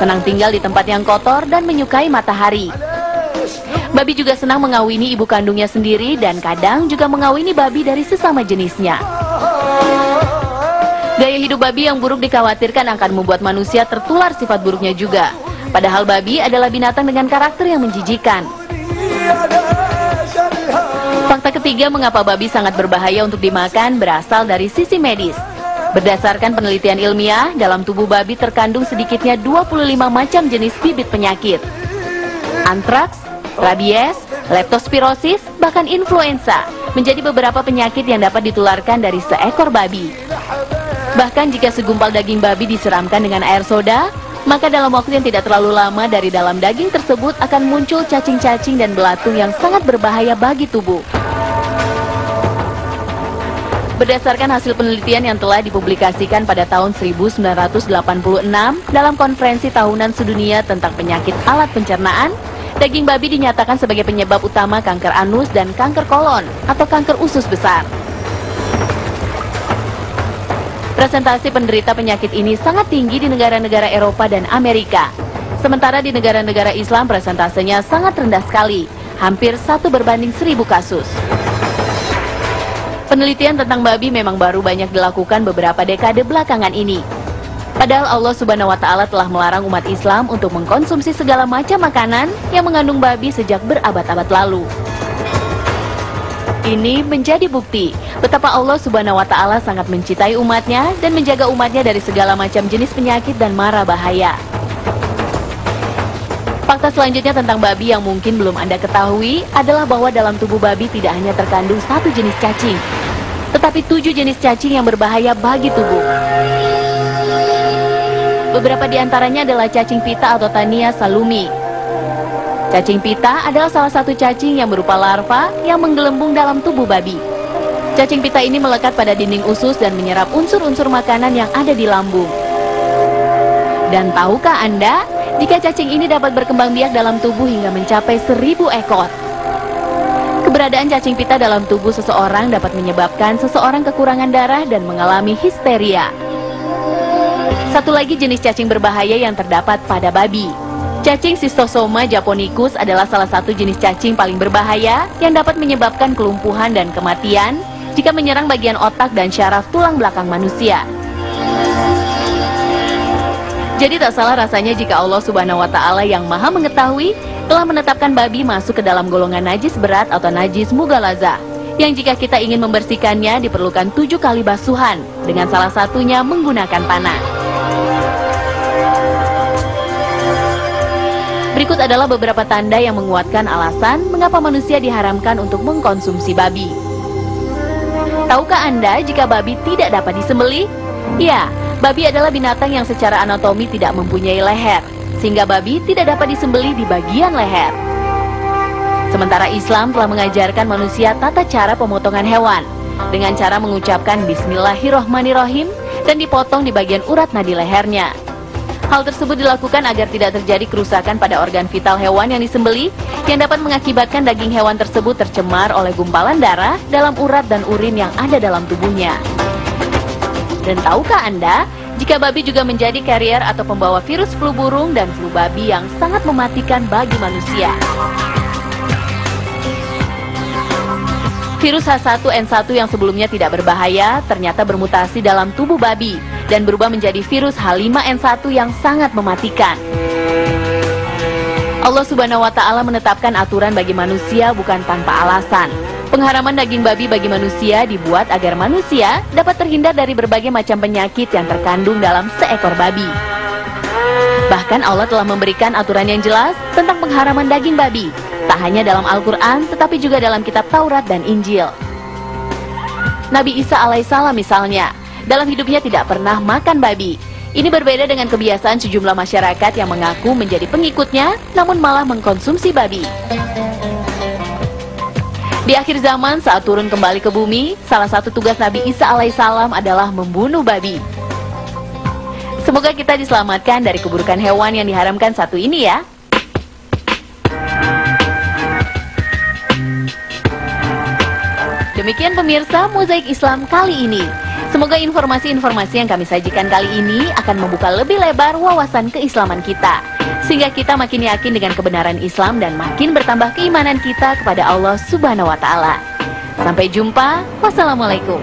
senang tinggal di tempat yang kotor dan menyukai matahari. Babi juga senang mengawini ibu kandungnya sendiri dan kadang juga mengawini babi dari sesama jenisnya. Gaya hidup babi yang buruk dikhawatirkan akan membuat manusia tertular sifat buruknya juga. Padahal babi adalah binatang dengan karakter yang menjijikan. Fakta ketiga mengapa babi sangat berbahaya untuk dimakan berasal dari sisi medis. Berdasarkan penelitian ilmiah, dalam tubuh babi terkandung sedikitnya 25 macam jenis bibit penyakit. Antraks, rabies, leptospirosis, bahkan influenza menjadi beberapa penyakit yang dapat ditularkan dari seekor babi. Bahkan jika segumpal daging babi disiramkan dengan air soda, maka dalam waktu yang tidak terlalu lama dari dalam daging tersebut akan muncul cacing-cacing dan belatung yang sangat berbahaya bagi tubuh. Berdasarkan hasil penelitian yang telah dipublikasikan pada tahun 1986 dalam konferensi tahunan sedunia tentang penyakit alat pencernaan, daging babi dinyatakan sebagai penyebab utama kanker anus dan kanker kolon atau kanker usus besar. Presentasi penderita penyakit ini sangat tinggi di negara-negara Eropa dan Amerika. Sementara di negara-negara Islam presentasenya sangat rendah sekali, hampir 1:1000 kasus. Penelitian tentang babi memang baru banyak dilakukan beberapa dekade belakangan ini. Padahal Allah Subhanahu wa Ta'ala telah melarang umat Islam untuk mengkonsumsi segala macam makanan yang mengandung babi sejak berabad-abad lalu. Ini menjadi bukti betapa Allah Subhanahu wa Ta'ala sangat mencintai umatnya dan menjaga umatnya dari segala macam jenis penyakit dan mara bahaya. Fakta selanjutnya tentang babi yang mungkin belum Anda ketahui adalah bahwa dalam tubuh babi tidak hanya terkandung 1 jenis cacing, tetapi 7 jenis cacing yang berbahaya bagi tubuh. Beberapa di antaranya adalah cacing pita atau Tania salumi. Cacing pita adalah salah satu cacing yang berupa larva yang menggelembung dalam tubuh babi. Cacing pita ini melekat pada dinding usus dan menyerap unsur-unsur makanan yang ada di lambung. Dan tahukah Anda, jika cacing ini dapat berkembang biak dalam tubuh hingga mencapai 1000 ekor. Keberadaan cacing pita dalam tubuh seseorang dapat menyebabkan seseorang kekurangan darah dan mengalami histeria. Satu lagi jenis cacing berbahaya yang terdapat pada babi. Cacing Schistosoma japonicus adalah salah satu jenis cacing paling berbahaya yang dapat menyebabkan kelumpuhan dan kematian jika menyerang bagian otak dan syaraf tulang belakang manusia. Jadi tak salah rasanya jika Allah Subhanahu wa Ta'ala yang Maha Mengetahui telah menetapkan babi masuk ke dalam golongan najis berat atau najis mughalazah, yang jika kita ingin membersihkannya diperlukan 7 kali basuhan, dengan salah satunya menggunakan panah. Berikut adalah beberapa tanda yang menguatkan alasan mengapa manusia diharamkan untuk mengkonsumsi babi. Tahukah Anda jika babi tidak dapat disembelih? Ya, babi adalah binatang yang secara anatomi tidak mempunyai leher, sehingga babi tidak dapat disembelih di bagian leher. Sementara Islam telah mengajarkan manusia tata cara pemotongan hewan, dengan cara mengucapkan Bismillahirrohmanirrohim dan dipotong di bagian urat nadi lehernya. Hal tersebut dilakukan agar tidak terjadi kerusakan pada organ vital hewan yang disembelih yang dapat mengakibatkan daging hewan tersebut tercemar oleh gumpalan darah dalam urat dan urin yang ada dalam tubuhnya. Dan tahukah Anda, jika babi juga menjadi karier atau pembawa virus flu burung dan flu babi yang sangat mematikan bagi manusia. Virus H1N1 yang sebelumnya tidak berbahaya ternyata bermutasi dalam tubuh babi dan berubah menjadi virus H5N1 yang sangat mematikan. Allah Subhanahu wa Ta'ala menetapkan aturan bagi manusia bukan tanpa alasan. Pengharaman daging babi bagi manusia dibuat agar manusia dapat terhindar dari berbagai macam penyakit yang terkandung dalam seekor babi. Bahkan Allah telah memberikan aturan yang jelas tentang pengharaman daging babi, tak hanya dalam Al-Quran, tetapi juga dalam kitab Taurat dan Injil. Nabi Isa alaihissalam misalnya, dalam hidupnya tidak pernah makan babi. Ini berbeda dengan kebiasaan sejumlah masyarakat yang mengaku menjadi pengikutnya, namun malah mengkonsumsi babi. Di akhir zaman saat turun kembali ke bumi, salah satu tugas Nabi Isa alaihissalam adalah membunuh babi. Semoga kita diselamatkan dari keburukan hewan yang diharamkan satu ini ya. Demikian pemirsa Mozaik Islam kali ini. Semoga informasi-informasi yang kami sajikan kali ini akan membuka lebih lebar wawasan keislaman kita, sehingga kita makin yakin dengan kebenaran Islam dan makin bertambah keimanan kita kepada Allah Subhanahu wa Ta'ala. Sampai jumpa, wassalamualaikum.